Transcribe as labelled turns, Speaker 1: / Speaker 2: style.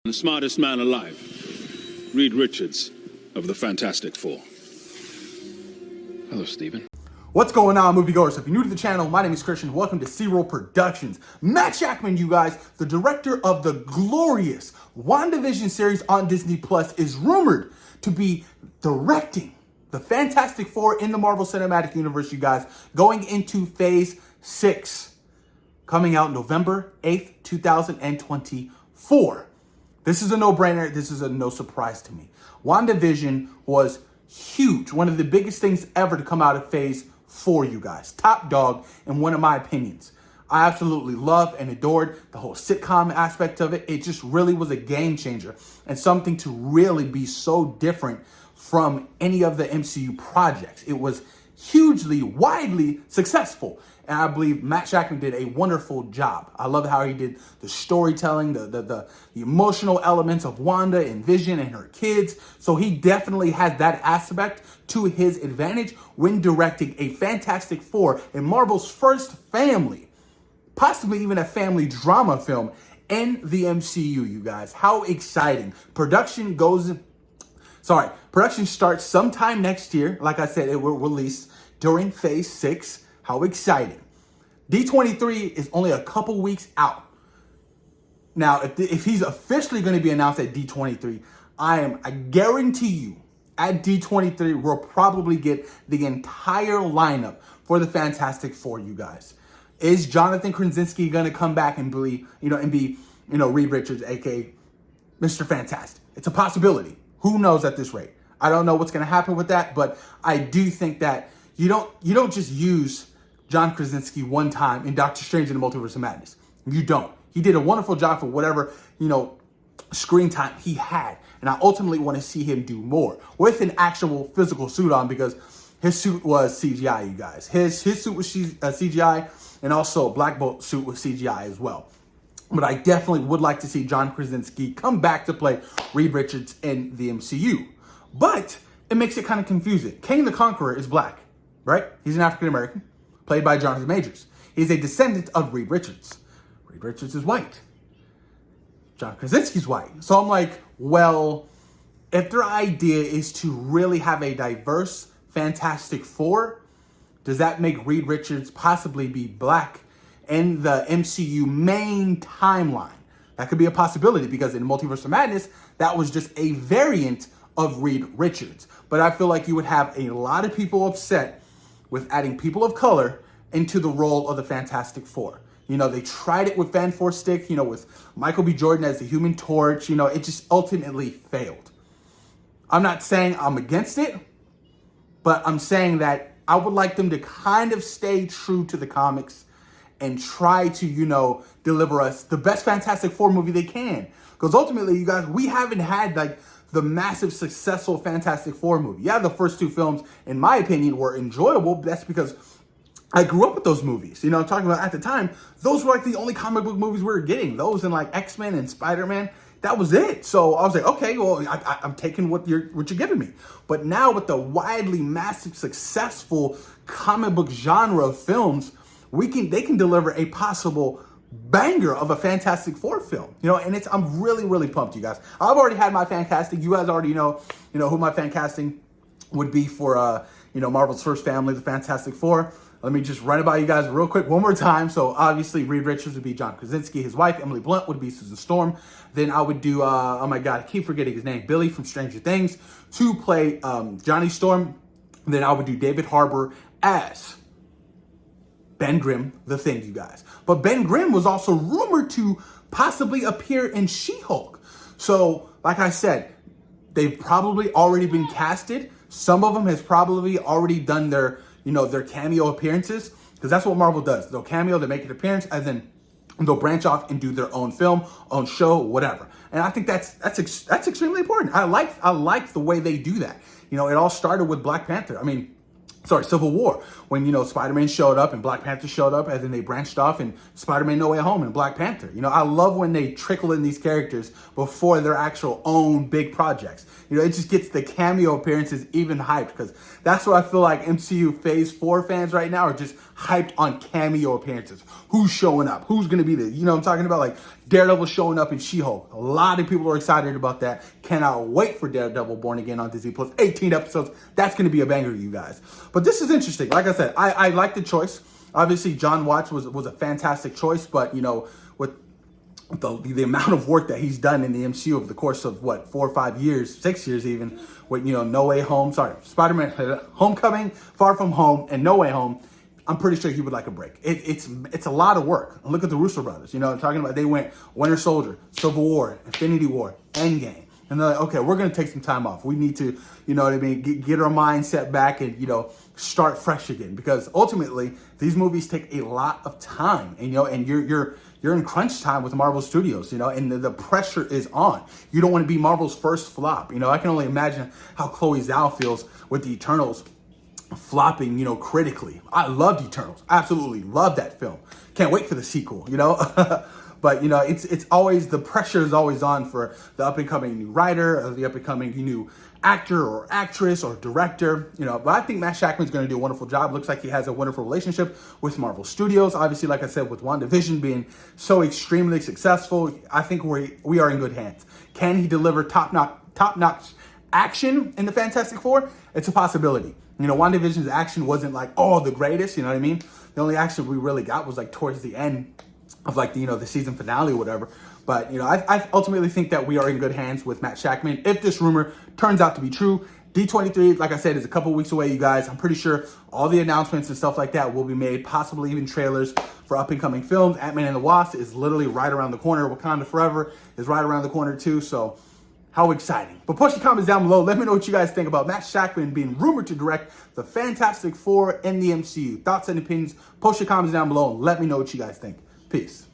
Speaker 1: The smartest man alive, Reed Richards of the Fantastic Four. Hello, Stephen.
Speaker 2: What's going on, moviegoers? If you're new to the channel, my name is Christian. Welcome to C-Roll Productions. Matt Shakman, you guys, the director of the glorious WandaVision series on Disney Plus, is rumored to be directing the Fantastic Four in the Marvel Cinematic Universe, you guys, going into Phase 6, coming out November 8th, 2024. This is a no-brainer. This is a no surprise to me. WandaVision was huge. One of the biggest things ever to come out of Phase 4, you guys. Top dog in one of my opinions. I absolutely loved and adored the whole sitcom aspect of it. It just really was a game changer and something to really be so different from any of the MCU projects. It was hugely, widely successful. And I believe Matt Shakman did a wonderful job. I love how he did the storytelling, the emotional elements of Wanda and Vision and her kids. So he definitely has that aspect to his advantage when directing a Fantastic Four in Marvel's first family, possibly even a family drama film in the MCU, you guys. How exciting. Production starts sometime next year. Like I said, it will release during Phase 6. How exciting. D23 is only a couple weeks out. Now, if he's officially going to be announced at D23, I guarantee you, at D23, we'll probably get the entire lineup for the Fantastic Four, you guys. Is Jonathan Krasinski going to come back and be Reed Richards, aka Mr. Fantastic? It's a possibility. Who knows at this rate? I don't know what's going to happen with that, but I do think that you don't just use John Krasinski one time in Doctor Strange in the Multiverse of Madness. You don't. He did a wonderful job for whatever, screen time he had. And I ultimately want to see him do more with an actual physical suit on, because his suit was CGI, you guys. His suit was CGI, and also Black Bolt's suit was CGI as well. But I definitely would like to see John Krasinski come back to play Reed Richards in the MCU. But it makes it kind of confusing. King the Conqueror is black, right? He's an African-American, played by Jonathan Majors. He's a descendant of Reed Richards. Reed Richards is white. John Krasinski's white. So I'm like, well, if their idea is to really have a diverse Fantastic Four, does that make Reed Richards possibly be black in the MCU main timeline? That could be a possibility, because in Multiverse of Madness, that was just a variant of Reed Richards. But I feel like you would have a lot of people upset with adding people of color into the role of the Fantastic Four. They tried it with Van Stick, with Michael B. Jordan as the Human Torch. It just ultimately failed. I'm not saying I'm against it, but I'm saying that I would like them to kind of stay true to the comics and try to, deliver us the best Fantastic Four movie they can. Because ultimately, you guys, we haven't had the massive successful Fantastic Four movie. Yeah, the first two films, in my opinion, were enjoyable. But that's because I grew up with those movies. I'm talking about at the time, those were the only comic book movies we were getting. Those and X-Men and Spider-Man. That was it. So I was like, okay, well, I'm taking what you're giving me. But now with the widely massive successful comic book genre of films, they can deliver a possible banger of a Fantastic Four film, and I'm really, really pumped, you guys. I've already had my fan casting. You guys already know who my fan casting would be for, Marvel's first family, the Fantastic Four. Let me just run it by you guys real quick one more time. So obviously Reed Richards would be John Krasinski. His wife, Emily Blunt, would be Susan Storm. Then I would do, oh my God, I keep forgetting his name, Billy from Stranger Things, to play Johnny Storm. Then I would do David Harbour as Ben Grimm, the Thing, you guys. But Ben Grimm was also rumored to possibly appear in She-Hulk. So, like I said, they've probably already been casted. Some of them has probably already done their cameo appearances, because that's what Marvel does. They'll cameo, they make an appearance, and then they'll branch off and do their own film, own show, whatever. And I think that's extremely important. I like the way they do that. It all started with Black Panther. Civil War, when, Spider-Man showed up and Black Panther showed up, and then they branched off and Spider-Man No Way Home and Black Panther. I love when they trickle in these characters before their actual own big projects. It just gets the cameo appearances even hyped, because that's what I feel like MCU Phase 4 fans right now are just hyped on cameo appearances. Who's showing up? Who's going to be there? You know what I'm talking about? Like Daredevil showing up in She-Hulk. A lot of people are excited about that. Cannot wait for Daredevil Born Again on Disney Plus. 18 episodes. That's going to be a banger, you guys. But this is interesting. Like I said, I like the choice. Obviously, John Watts was a fantastic choice, but you know, with the amount of work that he's done in the MCU over the course of 4 or 5 years, 6 years even, with No Way Home, Spider-Man Homecoming, Far From Home, and No Way Home, I'm pretty sure he would like a break. It's a lot of work. Look at the Russo brothers. You know what I'm talking about? They went Winter Soldier, Civil War, Infinity War, Endgame. And they're like, okay, we're going to take some time off. We need to, you know what I mean, get our mindset back and, start fresh again. Because ultimately, these movies take a lot of time. And, and you're in crunch time with Marvel Studios, and the pressure is on. You don't want to be Marvel's first flop. I can only imagine how Chloe Zhao feels with the Eternals flopping, critically. I loved Eternals. Absolutely loved that film. Can't wait for the sequel, But, it's always, the pressure is always on for the up and coming new writer or the up and coming new actor or actress or director, But I think Matt Shakman's going to do a wonderful job. Looks like he has a wonderful relationship with Marvel Studios. Obviously, like I said, with WandaVision being so extremely successful, I think we are in good hands. Can he deliver top-notch action in the Fantastic Four? It's a possibility. WandaVision's action wasn't like, the greatest, you know what I mean? The only action we really got was like towards the end of the season finale or whatever. But, I ultimately think that we are in good hands with Matt Shakman. If this rumor turns out to be true, D23, like I said, is a couple weeks away, you guys. I'm pretty sure all the announcements and stuff like that will be made, possibly even trailers for up-and-coming films. Ant-Man and the Wasp is literally right around the corner. Wakanda Forever is right around the corner too, so how exciting. But post your comments down below. Let me know what you guys think about Matt Shakman being rumored to direct the Fantastic Four in the MCU. Thoughts and opinions, post your comments down below and let me know what you guys think. Peace.